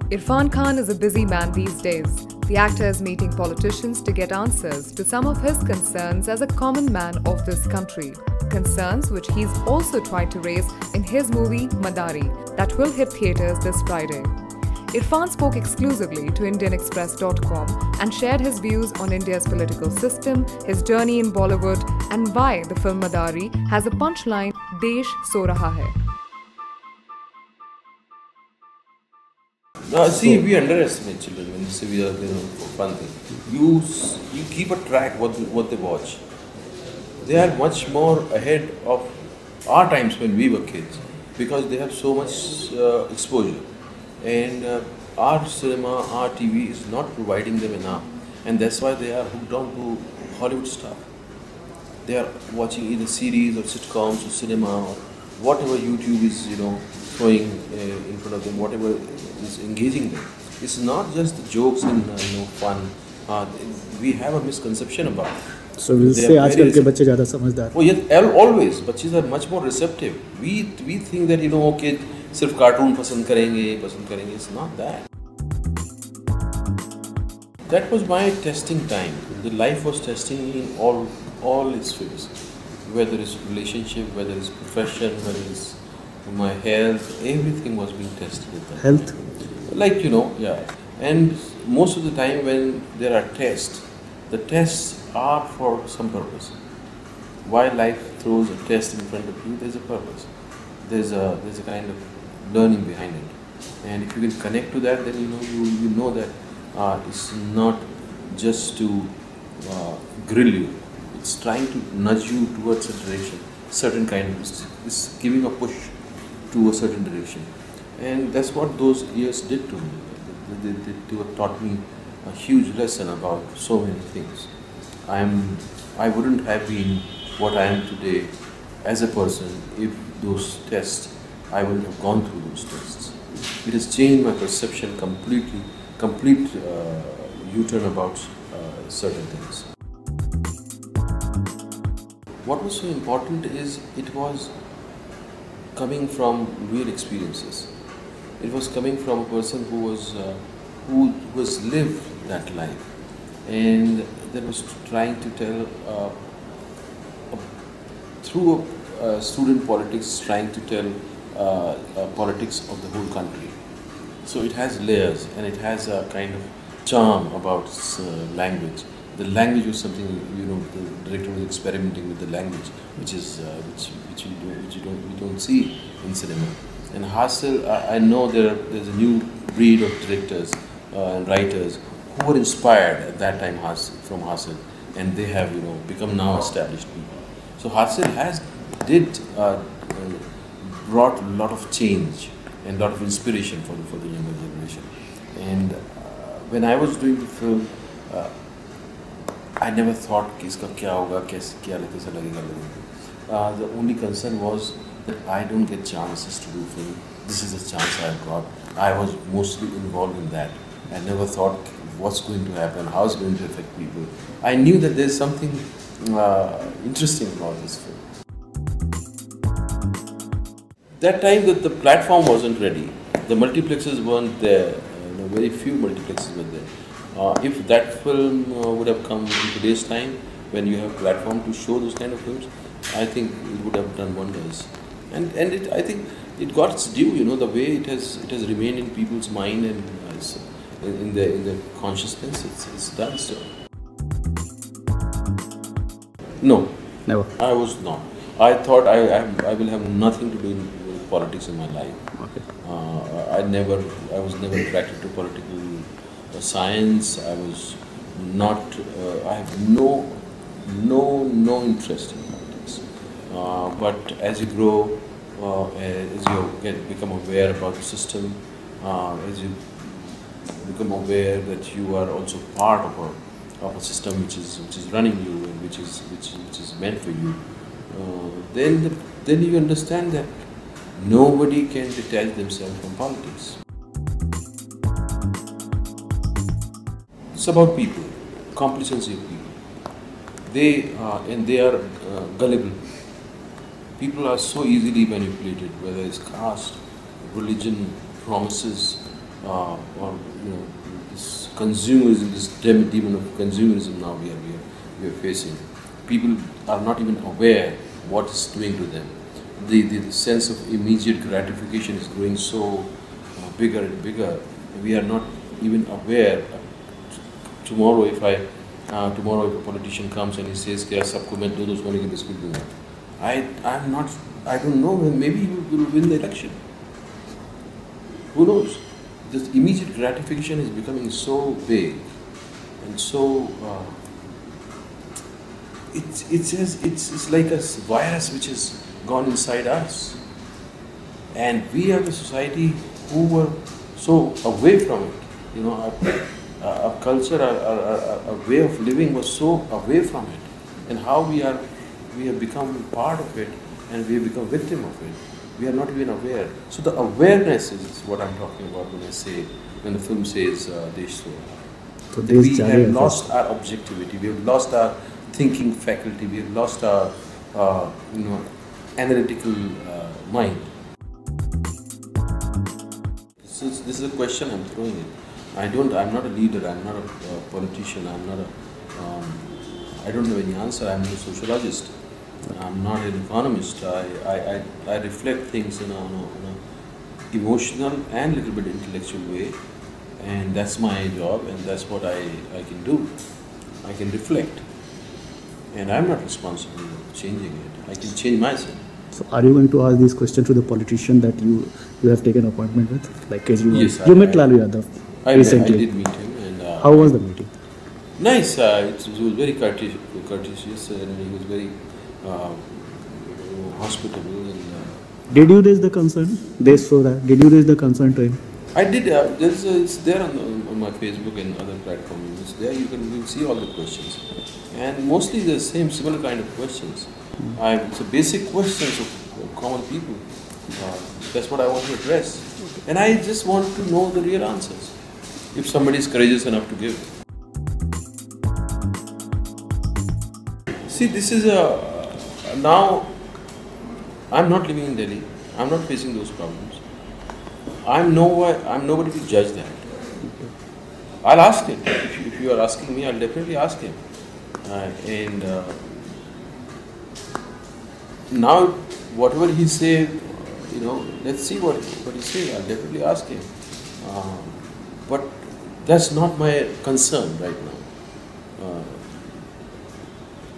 Irrfan Khan is a busy man these days. The actor is meeting politicians to get answers to some of his concerns as a common man of this country. Concerns which he's also tried to raise in his movie Madaari that will hit theatres this Friday. Irrfan spoke exclusively to IndianExpress.com and shared his views on India's political system, his journey in Bollywood, and why the film Madaari has a punchline, Desh so raha hai. See, we underestimate children when you say we are, fun thing. You keep a track what they watch. They are much more ahead of our times when we were kids because they have so much exposure. And our cinema, our TV is not providing them enough, and that's why they are hooked on to Hollywood stuff. They are watching either series or sitcoms or cinema or whatever YouTube is, throwing in front of them, whatever is engaging them. It's not just the jokes and fun. We have a misconception about it. So we'll say आजकल के बच्चे ज़्यादा समझदार. Oh yes, always. बच्चे are much more receptive. We think that okay, सिर्फ cartoon पसंद करेंगे. It's not that. That was my testing time. The life was testing me in all its phases. Whether it's relationship, whether it's profession, whether it's my health, everything was being tested at that Health? time. Yeah. And most of the time when there are tests, the tests are for some purpose. Why life throws a test in front of you, there's a purpose. There's a kind of learning behind it. And if you can connect to that, then you know that it's not just to grill you. It's trying to nudge you towards a direction, certain kind of, it's giving a push to a certain direction. And that's what those years did to me. They taught me a huge lesson about so many things. I wouldn't have been what I am today as a person if those tests, I wouldn't have gone through those tests. It has changed my perception completely, complete U-turn about certain things. What was so important is it was coming from real experiences. It was coming from a person who was lived that life, and that was trying to tell through student politics, trying to tell politics of the whole country. So it has layers and it has a kind of charm about its language. The language was something, the director was experimenting with the language, which we don't see in cinema. And Hasil, I know there's a new breed of directors and writers who were inspired at that time from Hasil, and they have become now established people. So Hasil brought a lot of change and a lot of inspiration for the younger generation. And when I was doing the film, I never thought कि इसका क्या होगा, कैसा लगेगा. The only concern was that I don't get chances to do film. This is a chance I've got. I was mostly involved in that. I never thought what's going to happen, how it's going to affect people. I knew that there's something interesting about this film. That time that the platform wasn't ready. The multiplexes weren't there. Very few multiplexes were there. If that film would have come in today's time, when you have a platform to show those kind of films, I think it would have done wonders. And I think it got its due. The way it has remained in people's mind and in the consciousness, it's done so. No, never. I was not. I thought I will have nothing to do with politics in my life. Okay. I was never attracted to political science. I was not. I have no interest in politics. But as you grow, as you become aware about the system, as you become aware that you are also part of a system which is running you and which is meant for you, then you understand that nobody can detach themselves from politics. It's about people, complacency of people. They are gullible. People are so easily manipulated, whether it's caste, religion, promises, or this consumerism, this demon of consumerism now we are facing. People are not even aware what it's doing to them. The sense of immediate gratification is growing so bigger and bigger. We are not even aware. Tomorrow if a politician comes and he says कि सबको मैं 2-2 सोने के biscuit दूँगा, I don't know, maybe he will win the election. Who knows? This immediate gratification is becoming so big and so it's like a virus which has gone inside us, and we are the society who were so away from it. Our culture, our way of living was so away from it, and how we have become part of it, and we have become victim of it. We are not even aware. So the awareness is what I'm talking about when the film says Desh So. So We have lost our objectivity. We have lost our thinking faculty. We have lost our analytical mind. This is a question I'm throwing in. I'm not a leader. I'm not a politician. I don't know any answer. I'm not a sociologist. I'm not an economist. I reflect things in a emotional and little bit intellectual way, and that's my job, and that's what I can do. I can reflect, and I'm not responsible for changing it. I can change myself. So are you going to ask these questions to the politician that you have taken appointment with, like Kejriwal? Yes, you met Lalu Yadav recently. I did meet him, and how was the meeting? Nice. It was very courteous, and he was very hospitable. And did you raise the concern? They saw that. Did you raise the concern to him? I did. It's there on my Facebook and other platforms. It's there. You will see all the questions, and mostly the similar kind of questions. It's a basic questions of common people. That's what I want to address, and I just want to know the real answers. If somebody is courageous enough to give. See, this is now. I'm not living in Delhi. I'm not facing those problems. I'm nobody to judge that. I'll ask him. If you are asking me, I'll definitely ask him. Now, whatever he say, let's see what he say. I'll definitely ask him. But that's not my concern right now.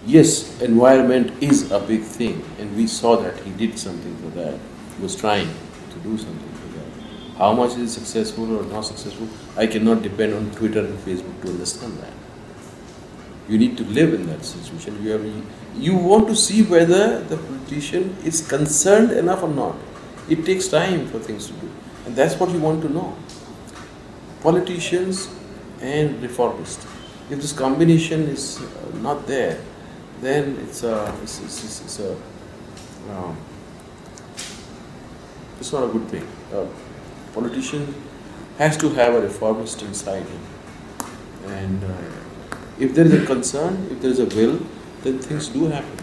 Yes, environment is a big thing, and we saw that he did something for that. He was trying to do something for that. How much is successful or not successful, I cannot depend on Twitter and Facebook to understand that. You need to live in that situation. You want to see whether the politician is concerned enough or not. It takes time for things to do, and that's what you want to know. Politicians and reformists. If this combination is not there, then it's not a good thing. Politician has to have a reformist inside him, and if there is a concern, if there is a will, then things do happen.